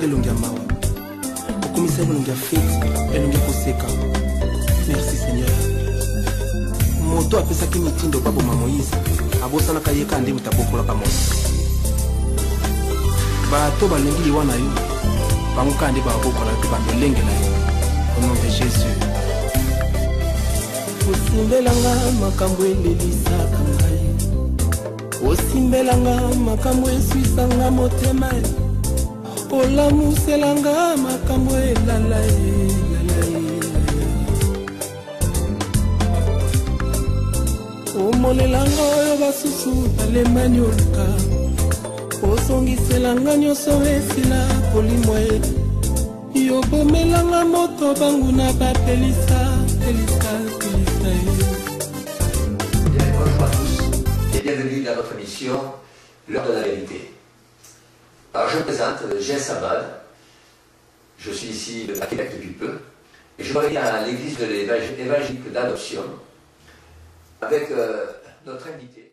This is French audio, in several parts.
elongi ya mawa, okomisa elongi ya fete, elongi ya koseka. Merci Seigneur. Moto apesaki mitindo baboma Moïse, abosanaka ye ka nde moto abokolaka moto. Bato balengi liwa na yo, bango ka nde babokola mpe bamolenge na yo. Au nom de Jésus. Osimbelanga makambo elelisaka ngai, osimbelanga makambo eswisanga motema, olamuselanga makambo elala omolelanga oyo basusu balemani oluka, osongiselanga nyonso esila polimwa yobomelanga moto banguna bapelisa pelisa. Bonjour à tous et bienvenue dans notre émission L'heure de la vérité. Alors je me présente, Jean Sabad, je suis ici à Québec depuis peu et je reviens à l'église de l'évangélique d'adoption avec notre invité.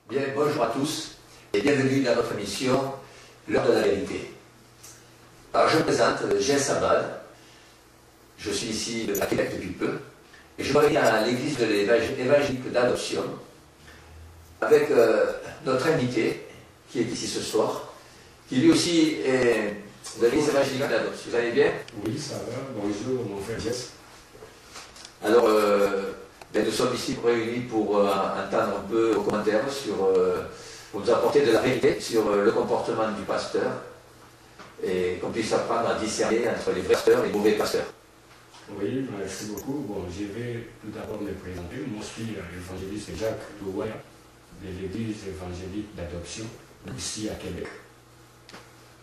Bien, bonjour à tous et bienvenue dans notre émission L'heure de la vérité. Alors je me présente, Jean Sabad, je suis ici à Québec depuis peu et je reviens à l'église de l'évangélique d'adoption avec notre invité qui est ici ce soir, qui lui aussi est de l'église évangélique d'adoption. Vous allez bien? Oui, ça va. Bonjour mon frère Jess. Alors, nous sommes ici réunis pour entendre un peu vos commentaires pour nous apporter de la vérité sur le comportement du pasteur et qu'on puisse apprendre à discerner entre les vrais pasteurs et les mauvais pasteurs. Oui, merci beaucoup. Bon, je vais tout d'abord me présenter. Moi, je suis l'évangéliste Jacques Louaya de l'église évangélique d'adoption ici à Québec.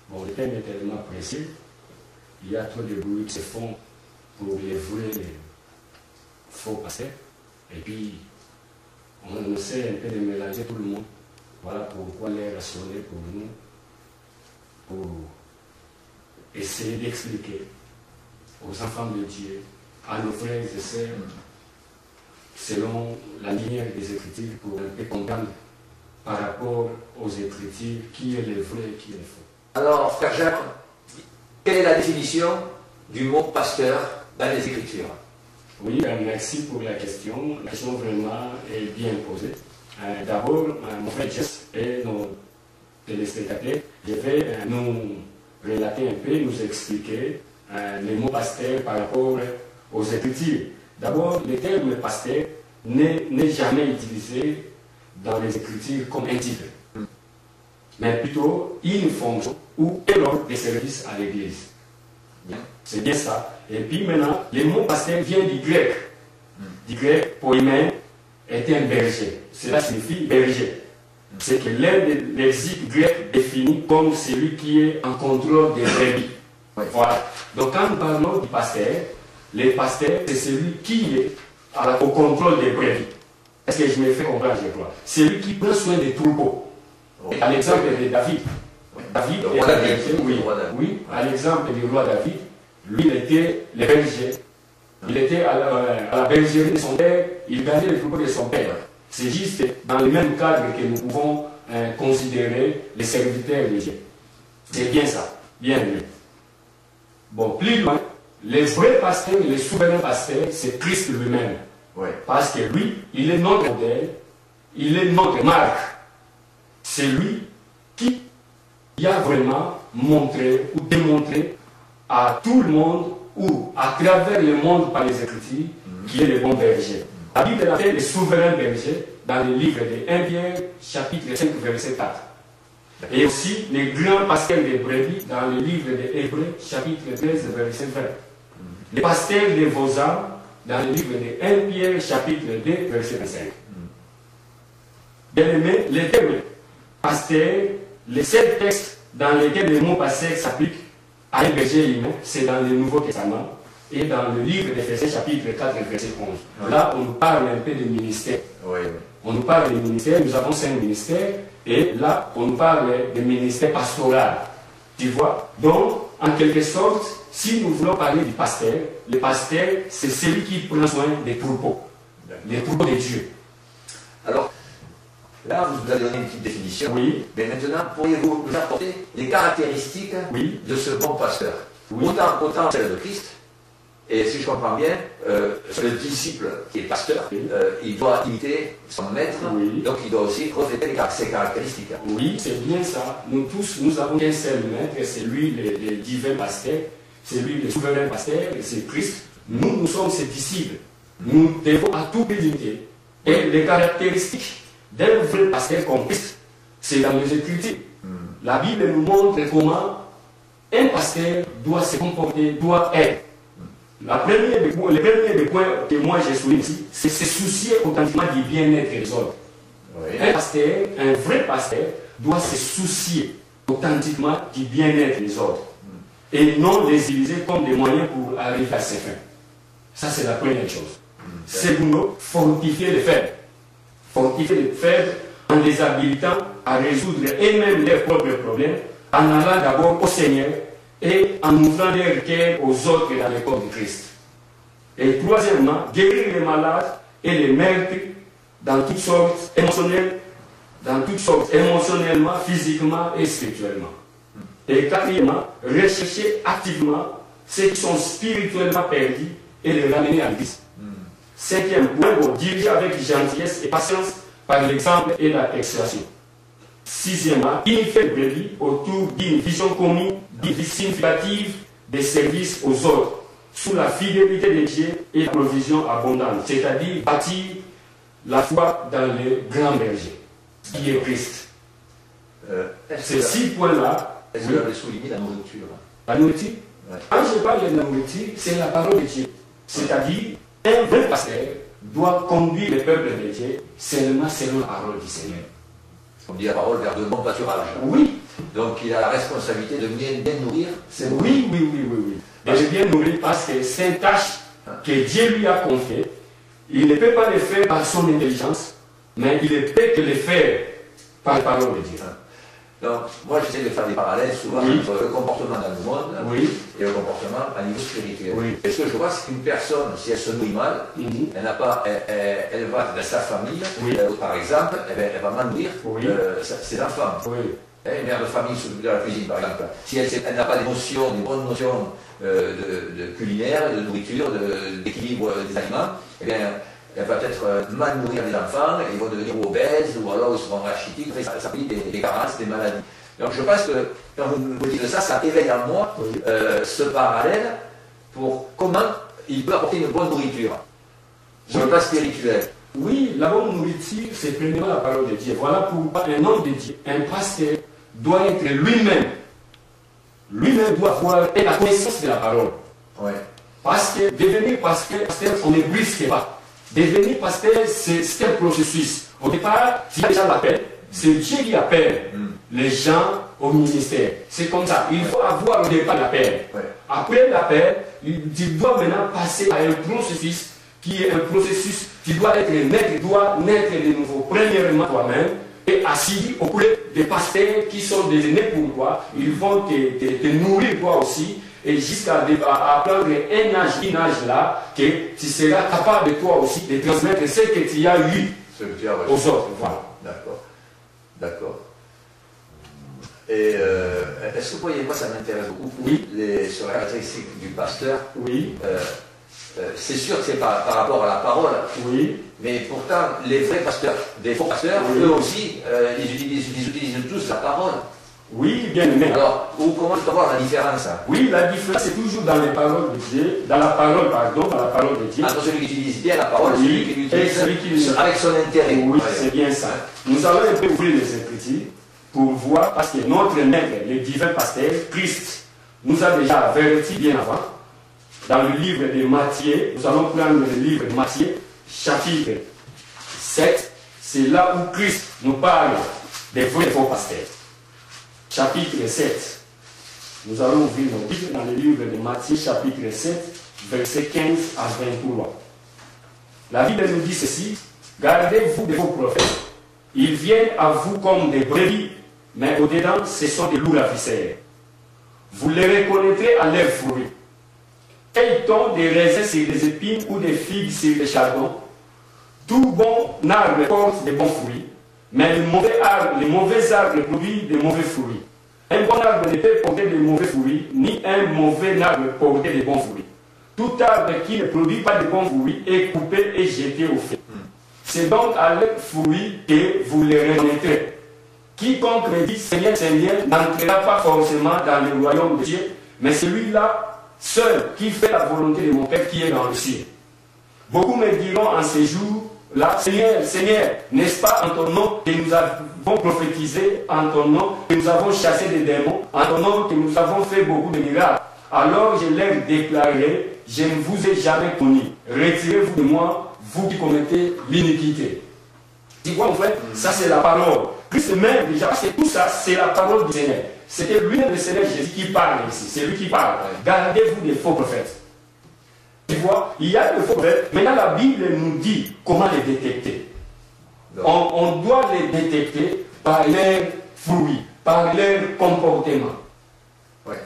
Bon, le thème est tellement précis. Il y a trop de bruit qui se font pour les vrais et les faux pasteurs. Et puis, on essaie un peu de mélanger tout le monde. Voilà pourquoi l'air a sonné pour nous, pour essayer d'expliquer aux enfants de Dieu, à nos frères et sœurs, selon la lumière des Écritures, pour un peu comprendre par rapport aux Écritures qui est le vrai et qui est le faux. Alors, frère Jacques, quelle est la définition du mot pasteur dans les Écritures? Oui, merci pour la question. La question vraiment est bien posée. D'abord, mon frère Jess et nos téléspectateurs, je vais nous relater un peu, nous expliquer les mots pasteur par rapport aux Écritures. D'abord, le terme pasteur n'est jamais utilisé dans les Écritures comme un titre, mais plutôt une fonction ou un ordre de service à l'Église. C'est bien ça. Et puis maintenant, le mot pasteur vient du grec. Du grec, poimen est un berger. Cela signifie berger. C'est que l'un des lexiques grecs définit comme celui qui est en contrôle des brebis. Voilà. Donc quand nous parlons du pasteur, le pasteur, c'est celui qui est au contrôle des brebis. Est-ce que je me fais comprendre, je crois? C'est lui qui prend soin des troupeaux. À l'exemple de David. David est un berger, oui. À l'exemple du roi David, lui, il était le berger. Il était à la bergerie de son père, il gardait les troupeaux de son père. C'est juste dans le même cadre que nous pouvons considérer les serviteurs de Dieu. C'est bien ça, bien vu. Bon, plus loin, le vrai pasteur, le souverain pasteur, c'est Christ lui-même. Parce que lui, il est notre modèle, il est notre marque. C'est lui qui a vraiment montré ou démontré à tout le monde ou à travers le monde par les Écritures qui est le bon berger. La Bible appelle le souverain berger dans le livre de 1 Pierre, chapitre 5, verset 4. Et aussi les grands pasteurs des brebis dans le livre de Hébreux, chapitre 13, verset 20. Les pasteurs de vos âmes dans le livre de 1 Pierre, chapitre 2, verset 25. Bien aimé, les termes pasteur, les 7 textes dans lesquels le mot pasteur s'applique à un berger humain, c'est dans le Nouveau Testament et dans le livre d'Éphésiens chapitre 4, verset 11. Là, on nous parle un peu de ministère. On nous parle de ministère, nous avons 5 ministères, et là, on nous parle de ministère pastoral. Tu vois? Donc, en quelque sorte, si nous voulons parler du pasteur, le pasteur, c'est celui qui prend soin des troupeaux de Dieu. Alors, Là, vous avez donné une petite définition. Oui. Mais maintenant, pourriez-vous nous apporter les caractéristiques de ce bon pasteur? Oui. Autant celle de Christ, et si je comprends bien, le disciple qui est pasteur, il doit imiter son maître, donc il doit aussi refléter ses caractéristiques. Oui, c'est bien ça. Nous tous, nous avons qu'un seul maître, c'est lui le divin pasteur, c'est lui le souverain pasteur, c'est Christ. Nous sommes ses disciples. Nous devons à tout imiter. Et les caractéristiques d'un vrai pasteur comme Christ, c'est dans les Écritures. La Bible nous montre comment un pasteur doit se comporter, doit être. Le premier des points que moi j'ai souligné ici, c'est se soucier authentiquement du bien-être des autres. Oui. Un pasteur, un vrai pasteur, doit se soucier authentiquement du bien-être des autres. Et non les utiliser comme des moyens pour arriver à ses fins. Ça, c'est la première chose. Segundo, fortifier les faibles. Fortifier les faibles en les habilitant à résoudre eux-mêmes leurs propres problèmes, en allant d'abord au Seigneur et en ouvrant leur cœur aux autres dans le corps de Christ. Et troisièmement, guérir les malades et les meurtris dans toutes sortes émotionnellement, physiquement et spirituellement. Et quatrièmement, rechercher activement ceux qui sont spirituellement perdus et les ramener à l'Église. Cinquième point, diriger avec gentillesse et patience par l'exemple et la persuasion. Sixièmement, unifier le brebis autour d'une vision commune, significative des services aux autres, sous la fidélité de Dieu et la provision abondante, c'est-à-dire bâtir la foi dans le grand berger, qui est Christ. Ces 6 points-là. Est-ce que vous avez souligné la nourriture? La nourriture? Quand je parle de la nourriture, c'est la parole de Dieu. C'est-à-dire, un vrai pasteur doit conduire le peuple de Dieu seulement selon la parole du Seigneur. On dit la parole vers de bons pâturages. Oui. Donc il a la responsabilité de bien nourrir. Oui. Et de bien nourrir parce que c'est une tâche que Dieu lui a confiée. Il ne peut pas le faire par son intelligence, mais il ne peut que le faire par la parole de Dieu. Donc, moi j'essaie de faire des parallèles souvent entre le comportement dans le monde et le comportement à niveau spirituel. Et ce que je vois, c'est qu'une personne, si elle se nourrit mal, elle va dans sa famille, par exemple, elle va mal nourrir ses enfants. Une mère de famille s'occupe de la cuisine, par exemple. Si elle n'a pas des bonnes notions de culinaire, de nourriture, d'équilibre des aliments, eh bien, elle va peut-être mal nourrir les enfants, ils vont devenir obèses, ou alors ils seront rachitiques, ça fait des carences, des maladies. Donc je pense que, quand vous me dites ça, ça éveille en moi ce parallèle pour comment il peut apporter une bonne nourriture, sur le plan spirituel. Oui, la bonne nourriture, c'est premièrement la parole de Dieu. Voilà pourquoi un homme de Dieu, un pasteur, doit être lui-même. Lui-même doit avoir la connaissance de la parole. Parce que devenir pasteur, on ne brisque pas. Devenir pasteur, c'est un processus. Au départ, il y a déjà l'appel. C'est Dieu qui appelle les gens au ministère. C'est comme ça. Il faut avoir au départ l'appel. Après l'appel, tu dois maintenant passer à un processus qui est un processus qui doit être naître, tu dois naître de nouveau. Premièrement, toi-même, et assis auprès des pasteurs qui sont des aînés pour toi. Ils vont te nourrir toi aussi. Et jusqu'à apprendre un âge là, que tu seras capable de toi aussi de transmettre ce que tu as eu aux autres. Voilà. D'accord. Et est-ce que vous voyez, moi ça m'intéresse beaucoup, sur la caractéristique du pasteur. C'est sûr que c'est par rapport à la parole. Mais pourtant, les vrais pasteurs, des faux pasteurs, eux aussi, ils utilisent tous la parole. Oui, bien aimé. Alors, comment tu peux voir la différence? Oui, la différence c'est toujours dans les paroles de Dieu, dans la parole de Dieu. Entre celui qui utilise bien la parole, celui qui l'utilise avec son intérêt. Oui, c'est bien ça. Nous allons un peu ouvrir les Écritures pour voir, parce que notre maître, le divin pasteur, Christ, nous a déjà averti bien avant. Dans le livre de Matthieu, nous allons prendre le livre de Matthieu, chapitre 7. C'est là où Christ nous parle des vrais faux pasteurs. Chapitre 7. Nous allons ouvrir nos Bibles dans le livre de Matthieu, chapitre 7, versets 15 à 23. La Bible nous dit ceci: gardez-vous de vos prophètes. Ils viennent à vous comme des brebis, mais au-dedans, ce sont des loups ravisseurs. Vous les reconnaîtrez à leurs fruits. Cueille-t-on des raisins sur les épines ou des figues sur les chardons? Tout bon arbre porte de bons fruits, Mais les mauvais arbres produisent de mauvais fruits. Un bon arbre ne peut porter de mauvais fruits, ni un mauvais arbre porter de bons fruits. Tout arbre qui ne produit pas de bons fruits est coupé et jeté au feu. C'est donc à leurs fruits que vous les reconnaîtrez. Quiconque me dit Seigneur, Seigneur, n'entrera pas forcément dans le royaume de Dieu, mais celui-là seul qui fait la volonté de mon Père qui est dans le ciel. Beaucoup me diront en ces jours-là, Seigneur, Seigneur, n'est-ce pas en ton nom que nous avons prophétisé, en ton nom que nous avons chassé des démons, en ton nom que nous avons fait beaucoup de miracles. Alors je leur déclarerai, je ne vous ai jamais connu. Retirez-vous de moi, vous qui commettez l'iniquité. Tu vois mon frère, ça c'est la parole. Plus même déjà, parce que tout ça c'est la parole du Seigneur. C'était lui-même le Seigneur Jésus qui parle ici, c'est lui qui parle. Gardez-vous des faux prophètes. Tu vois, il y a des faux prophètes. Maintenant la Bible nous dit comment les détecter. On doit les détecter par leurs fruits, par leur comportement. Ouais.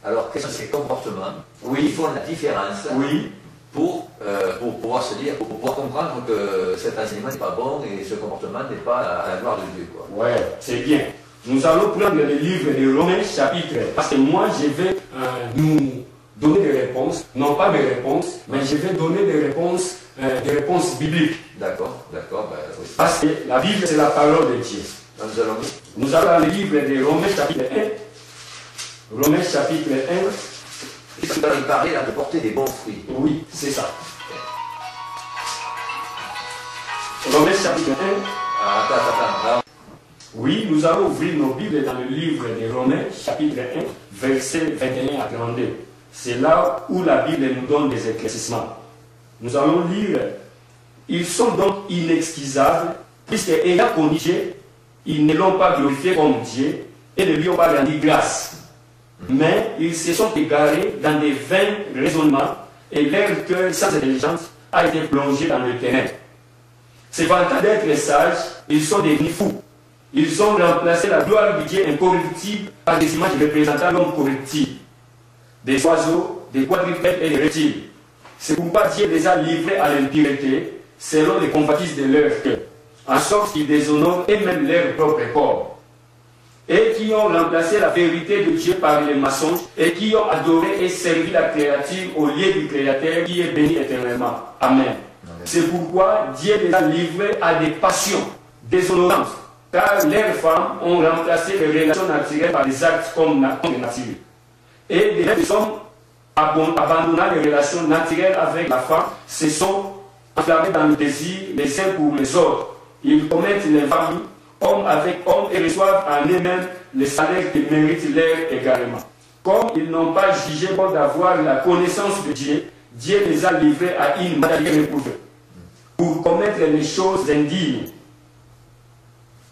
Alors, quels sont ces comportements qui font la différence pour pouvoir se dire, pour pouvoir comprendre que cet enseignement n'est pas bon et ce comportement n'est pas à la gloire de Dieu. Oui, c'est bien. Nous allons prendre le livre de Romains chapitre, parce que moi je vais nous donner des réponses, non pas des réponses, mais je vais donner des réponses bibliques. D'accord, d'accord. Ben, oui. Parce que la Bible c'est la parole de Dieu. Nous allons le livre de Romains chapitre 1. Romains chapitre 1. Et tu vas parler là de porter des bons fruits. Oui, c'est ça. Romains chapitre 1. Attends. Oui, nous allons ouvrir nos Bibles dans le livre de Romains chapitre 1, versets 21 à 32. C'est là où la Bible nous donne des éclaircissements. Nous allons lire. Ils sont donc inexcusables, puisque ayant connu Dieu, ils ne l'ont pas glorifié comme Dieu et ne lui ont pas rendu grâce. Mais ils se sont égarés dans des vains raisonnements et leur cœur sans intelligence a été plongé dans le ténèbres. Se vantant d'être sages, ils sont devenus fous. Ils ont remplacé la gloire du Dieu incorruptible par des images représentant l'homme corruptible, des oiseaux, des quadrupèdes et des reptiles. C'est pourquoi Dieu les a livrés à l'impureté selon les convoitises de leur cœur, en sorte qu'ils déshonorent eux-mêmes leur propre corps, et qui ont remplacé la vérité de Dieu par les mensonges, et qui ont adoré et servi la créature au lieu du Créateur qui est béni éternellement. Amen. C'est pourquoi Dieu les a livrés à des passions déshonorantes, car leurs femmes ont remplacé les relations naturelles par des actes comme de nature. Et des hommes, abandonnant les relations naturelles avec la femme, se sont enflammés dans le désir les uns pour les autres. Ils commettent l'infamie, homme avec homme, et reçoivent en eux-mêmes le salaire qui mérite leur également. Comme ils n'ont pas jugé bon d'avoir la connaissance de Dieu, Dieu les a livrés à une maladie réprouvée, pour commettre les choses indignes.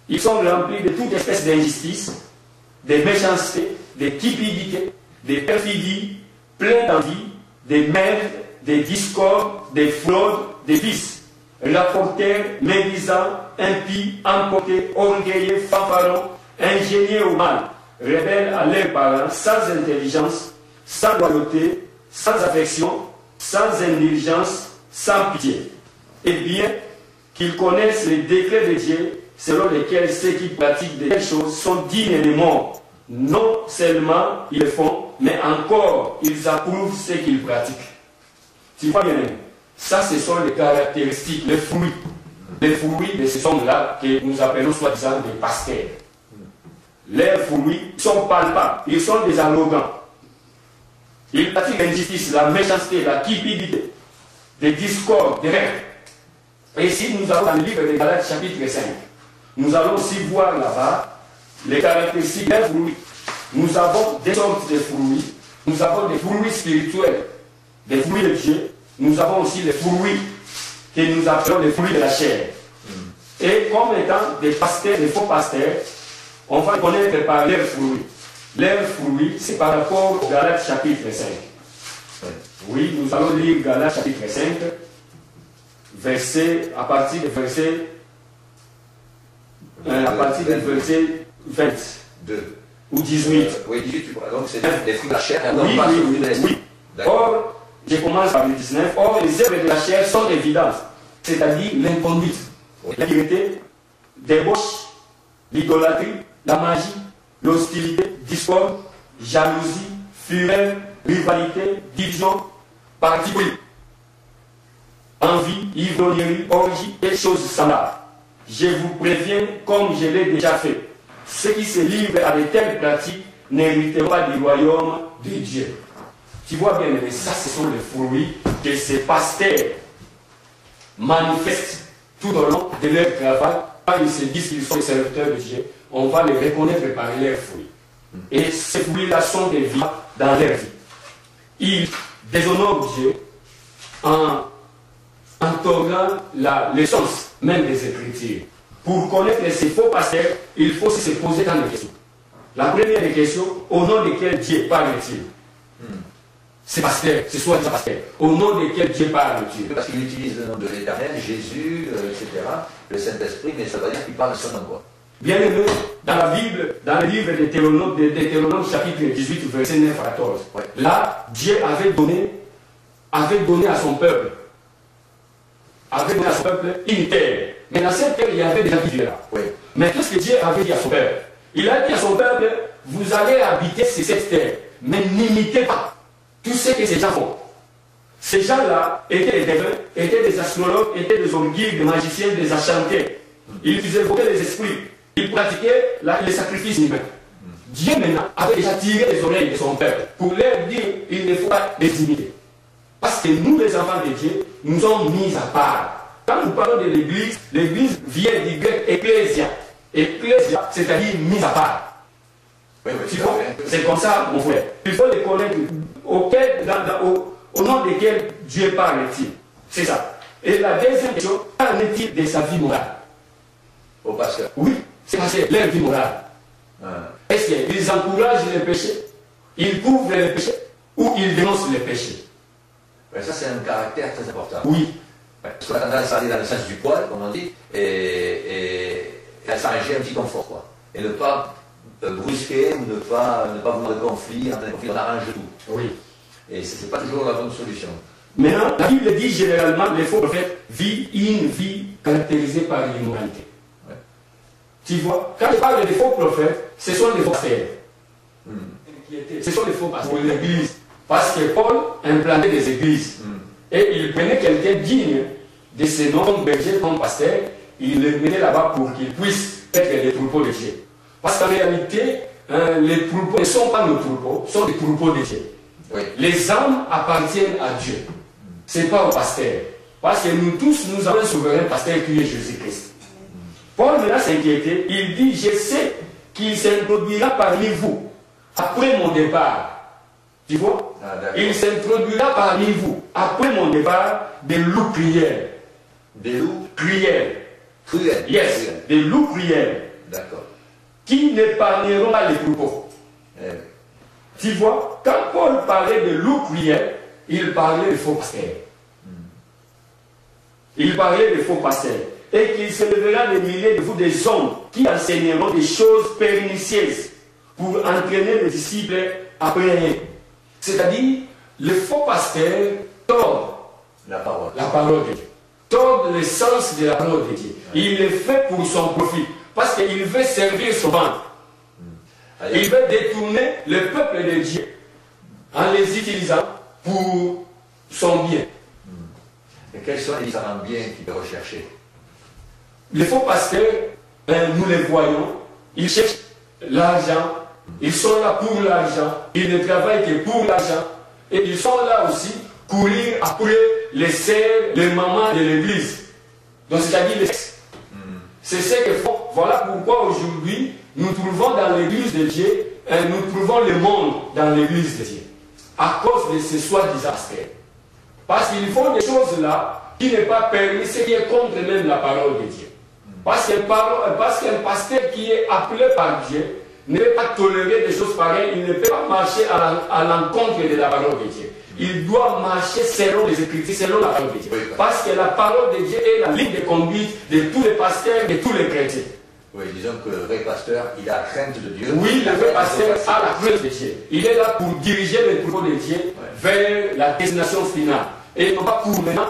Ils sont remplis de toute espèce d'injustice, de méchanceté, de cupidité, de perfidie, pleins d'envie, de merde, de discorde, de fraude, de vices, rapporteurs, médisants, impies, emportés, orgueilleux, fanfarons, ingénieux au mal, rebelles à leurs parents, sans intelligence, sans loyauté, sans affection, sans indulgence, sans pitié. Et bien qu'ils connaissent les décrets de Dieu, selon lesquels ceux qui pratiquent de telles choses sont dignes de mort. Non seulement ils le font, mais encore ils approuvent ce qu'ils pratiquent. Tu vois bien, ça ce sont les caractéristiques, les fruits de ces hommes-là que nous appelons soi-disant des pasteurs. Leurs fruits sont palpables, ils sont des arrogants. Ils pratiquent l'injustice, la méchanceté, la cupidité, des discordes, des règles. Et si nous allons dans le livre de Galates chapitre 5, nous allons aussi voir là-bas les caractéristiques des fruits. Nous avons des sortes de fruits. Nous avons des fruits spirituels, des fruits de Dieu. Nous avons aussi les fruits que nous appelons les fruits de la chair. Et comme étant des pasteurs, des faux pasteurs, on va connaître par leurs fruits. Leurs fruits, c'est par rapport au Galates chapitre 5. Oui, nous allons lire Galates chapitre 5, à partir du verset 22 ou 18. Oui, 18, tu vois. Donc c'est des fruits de la chair. Oui. Or, je commence par le 19. Or, les œuvres de la chair sont évidentes, c'est-à-dire l'inconduite, l'impureté, débauche, l'idolâtrie, la magie, l'hostilité, discorde, jalousie, fureur, rivalité, division, parti pris, envie, ivrognerie, orgie et choses semblables. Je vous préviens, comme je l'ai déjà fait, ceux qui se livrent à de telles pratiques n'hériteront pas du royaume de Dieu. Tu vois bien, mais ça, ce sont les fruits que ces pasteurs manifestent tout au long de leur travail. Quand ils se disent qu'ils sont les serviteurs de Dieu, on va les reconnaître par leurs fruits. Et ces fruits-là sont des vies dans leur vie. Ils déshonorent Dieu en tornant l'essence même des Écritures. Pour connaître ces faux pasteurs, il faut se poser dans des questions. La première des questions, au nom de quel Dieu parle-t-il? C'est pasteur, c'est soit pasteur. Au nom de quel Dieu parle-t-il? Parce qu'il utilise le nom de l'Éternel, Jésus, etc., le Saint-Esprit, mais ça veut dire qu'il parle de son nom. Bien aimé, dans la Bible, dans le livre de Deutéronome, chapitre 18, verset 9 à 14, ouais. Là, Dieu avait donné à son peuple, une terre. Mais dans cette terre, il y avait déjà qui là. Ouais. Mais qu'est-ce que Dieu avait dit à son peuple? Il a dit à son peuple, vous allez habiter sur cette terre, mais n'imitez pas tout ce que ces gens font. Ces gens-là étaient des devins, étaient des astrologues, étaient des hommes guides, des magiciens, des enchantés. Ils évoquaient les esprits. Ils pratiquaient les sacrifices humains. Dieu maintenant avait déjà tiré les oreilles de son peuple pour leur dire il ne faut pas les imiter. Parce que nous, les enfants de Dieu, nous sommes mis à part. Quand nous parlons de l'Église, l'Église vient du grec ecclésia. Ecclésia, c'est-à-dire mis à part. Oui, c'est comme ça, mon frère. Il faut les connaître au nom desquels Dieu parle-t-il. C'est ça. Et la deuxième question, qu'en est-il de sa vie morale? Au pasteur. Oui, c'est parce que leur vie morale. Est-ce qu'ils encouragent les péchés, ils couvrent les péchés ou ils dénoncent les péchés? Ça, c'est un caractère très important. Oui. Parce qu'on a tendance à aller dans le sens du poil, comme on dit, et à s'arranger un petit confort, quoi. Et ne pas brusquer ou ne pas vouloir de conflit, on arrange tout. Oui. Et ce n'est pas toujours la bonne solution. Maintenant, la Bible dit généralement les faux prophètes vivent une vie caractérisée par l'immoralité. Ouais. Tu vois, quand je parle des faux prophètes, ce sont des faux pasteurs. Ce sont des faux pasteurs pour l'Église. Parce que Paul implantait des églises. Et il prenait quelqu'un digne de ce nom berger comme pasteur, il le mettait là-bas pour qu'il puisse être les troupeaux de Dieu. Parce qu'en réalité, les troupeaux ne sont pas nos troupeaux, sont des troupeaux de Dieu. Oui. Les âmes appartiennent à Dieu. Ce n'est pas au pasteur. Parce que nous tous, nous avons un souverain pasteur qui est Jésus-Christ. Paul maintenant s'inquiétait, il dit, je sais qu'il s'introduira parmi vous après mon départ. Tu vois? Il s'introduira parmi vous après mon départ des loups criels. Des loups criels. Cruels. Yes, cruels. Des loups criels. D'accord. Qui n'épargneront pas les troupeaux. Tu vois, quand Paul parlait de loups criels, il parlait de faux pasteurs. Il parlait de faux pasteurs. Et qu'il se lèvera des milliers de vous, des hommes, qui enseigneront des choses pernicieuses pour entraîner les disciples après eux. C'est-à-dire, le faux pasteur tord la parole de Dieu. Tord le sens de la parole de Dieu. Il le fait pour son profit. Parce qu'il veut servir son ventre. Il veut détourner le peuple de Dieu en les utilisant pour son bien. Et quels sont les différents biens qu'il peut rechercher? Les faux pasteurs, nous les voyons, ils cherchent l'argent. Ils sont là pour l'argent, ils ne travaillent que pour l'argent, et ils sont là aussi courir après les sœurs, les mamans de l'église. Donc c'est-à-dire les sexes. C'est ce que font. Voilà pourquoi aujourd'hui nous trouvons dans l'église de Dieu, nous trouvons le monde dans l'église de Dieu. À cause de ces soi-disant pasteurs. Parce qu'ils font des choses là qui n'est pas permis, ce qui est contre même la parole de Dieu. Parce qu'un pasteur qui est appelé par Dieu ne peut pas tolérer des choses pareilles, il ne peut pas marcher à l'encontre de la parole de Dieu. Il doit marcher selon les Écritures, selon la parole de Dieu. Parce que la parole de Dieu est la ligne de conduite de tous les pasteurs, de tous les chrétiens. Oui, disons que le vrai pasteur, il a la crainte de Dieu. Oui, le vrai pasteur a la crainte de Dieu. Il est là pour diriger les troupeaux de Dieu vers la destination finale. et non pas pour maintenant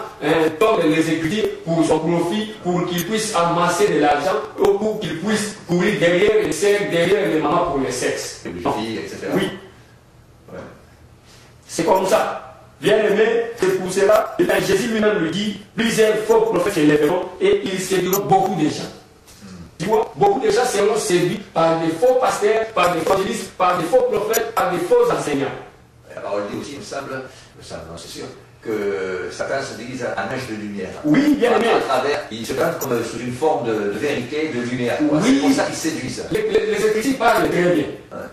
tordre les Écritures pour son profit, pour qu'il puisse amasser de l'argent, ou pour qu'il puisse courir derrière les sœurs, derrière les mamans pour le sexe. Les filles, etc. Oui. Ouais. C'est comme ça. Bien aimé, c'est pour cela, et Jésus lui-même le dit, plusieurs faux prophètes se lèveront et ils séduiront beaucoup de gens. Tu vois, beaucoup de gens seront séduits par des faux pasteurs, par des évangélistes, par des faux prophètes, par des faux enseignants. La parole dit aussi, il me semble, non, c'est sûr, que Satan se déguise en ange de lumière. Oui, bien aimé. À travers, il se présente comme sous une forme de vérité, de lumière. Oui. C'est pour ça qu'ils séduisent. Les Écritures parlent très bien.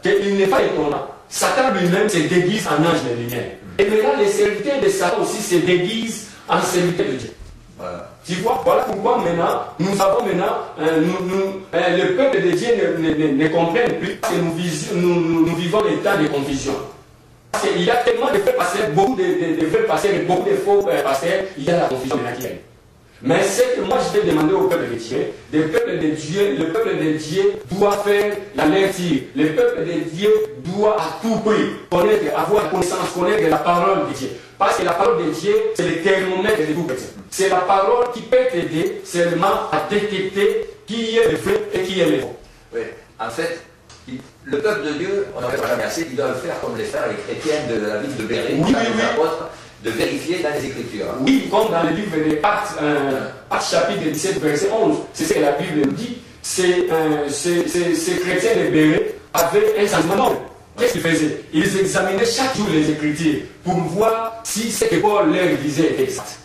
Qu'il n'est pas étonnant. Satan lui-même se déguise en ange de lumière. Et maintenant, les serviteurs de Satan aussi se déguisent en serviteurs de Dieu. Voilà. Tu vois, voilà pourquoi maintenant, nous avons maintenant, le peuple de Dieu ne comprenne plus parce que nous vivons des temps de confusion. Parce qu'il y a tellement de vrais pasteurs, beaucoup de vrais pasteurs et beaucoup de faux pasteurs, il y a la confusion de laquelle. Mais c'est que moi je vais demander au peuple de Dieu, le peuple de Dieu doit faire la lecture. Le peuple de Dieu doit à tout prix connaître, avoir connaissance, connaître la parole de Dieu. Parce que la parole de Dieu, c'est le thermomètre de tout chrétien. C'est la parole qui peut t'aider seulement à détecter qui est le vrai et qui est le faux. Oui, en fait, le peuple de Dieu, on n'en fait jamais assez, il doit le faire comme les frères, les chrétiens de la ville de Béret, oui, les apôtres, de vérifier dans les Écritures. Oui, comme dans le livre des Actes, chapitre 17, verset 11, c'est ce que la Bible nous dit. Ces chrétiens de Béret avaient un changement. Qu'est-ce qu'ils faisaient? Ils examinaient chaque jour les Écritures pour voir si ce que Paul leur disait était exact.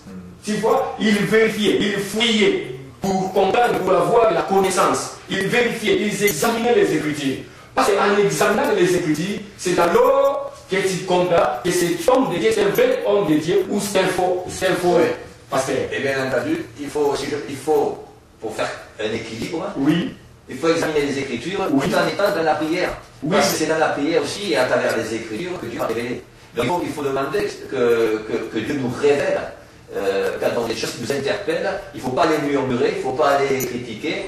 Tu vois, ils vérifiaient, ils fouillaient pour comprendre, pour avoir la connaissance. Ils vérifiaient, ils examinaient les Écritures. Parce qu'en examinant les Écritures, c'est alors que tu comprends que cet homme de Dieu, c'est un vrai homme de Dieu ou c'est un faux pasteur. Et bien entendu, il faut, pour faire un équilibre, oui. Il faut examiner les Écritures oui. tout en étant dans la prière. Oui. Parce que c'est dans la prière aussi et à travers les Écritures que Dieu va révéler. Donc il faut demander que Dieu nous révèle quand on a des choses qui nous interpellent. Il ne faut pas les murmurer, il ne faut pas les critiquer,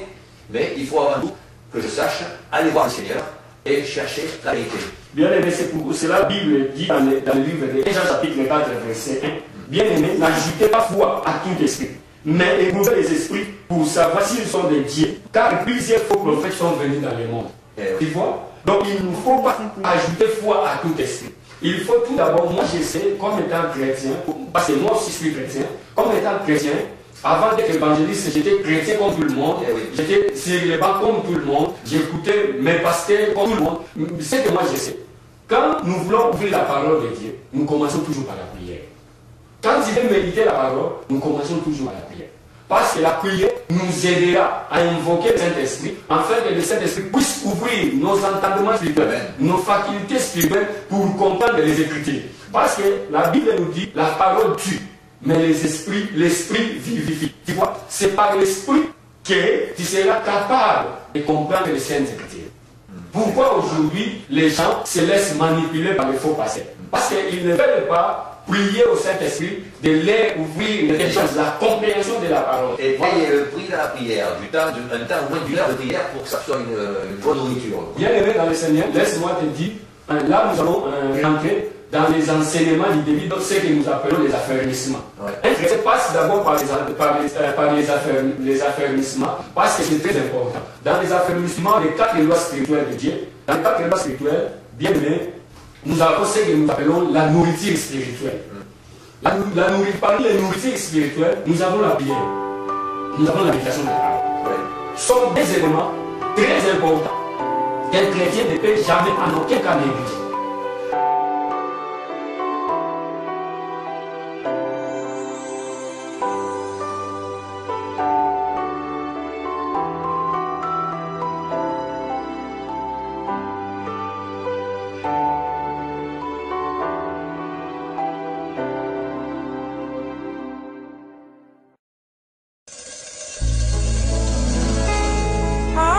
mais il faut avant tout que je sache aller voir le Seigneur et chercher la vérité. Bien aimé, c'est pour cela la Bible dit dans le livre de Jean chapitre 4, verset 1, bien aimé, n'ajoutez pas foi à tout esprit, mais éprouvez les esprits pour savoir s'ils sont des dieux, car plusieurs faux prophètes sont venus dans le monde. Tu vois? Donc il ne faut pas ajouter foi à tout esprit. Il faut tout d'abord, moi je sais, comme étant chrétien, parce que moi aussi je suis chrétien, comme étant chrétien, avant d'être évangéliste, j'étais chrétien comme tout le monde, j'étais sur les bancs comme tout le monde, j'écoutais mes pasteurs comme tout le monde. C'est que moi je sais. Quand nous voulons ouvrir la parole de Dieu, nous commençons toujours par la prière. Quand il veut méditer la parole, nous commençons toujours par la prière. Parce que la prière nous aidera à invoquer le Saint-Esprit, afin que le Saint-Esprit puisse ouvrir nos entendements spirituels, nos facultés spirituelles pour comprendre les Écritures. Parce que la Bible nous dit, la parole tue, mais l'esprit vivifie. Tu vois, c'est par l'Esprit que tu seras capable de comprendre les Saintes Écritures. Pourquoi aujourd'hui les gens se laissent manipuler par les faux pasteurs? Parce qu'ils ne veulent pas prier au Saint-Esprit de leur ouvrir les choses, la compréhension de la parole. Et payer le prix de la prière, un temps au moins d'une heure de prière pour que ça soit une bonne nourriture. Bien aimé dans le Seigneur, laisse-moi te dire, là nous allons rentrer dans les enseignements du début, donc ce que nous appelons les affermissements. Ouais. Un chrétien passe d'abord par les affermissements, parce que c'est très important. Dans les affermissements, les 4 lois spirituelles de Dieu, dans les 4 lois spirituelles, bien aimé, nous avons ce que nous appelons la nourriture spirituelle. Parmi les nourritures spirituelles, nous avons la prière, nous avons la méditation de la parole. Ce sont des éléments très importants qu'un chrétien ne peut jamais en aucun cas négliger.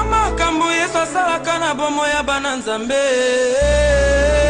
Makambo Yesu asalaka na bomo ya bana Nzambe.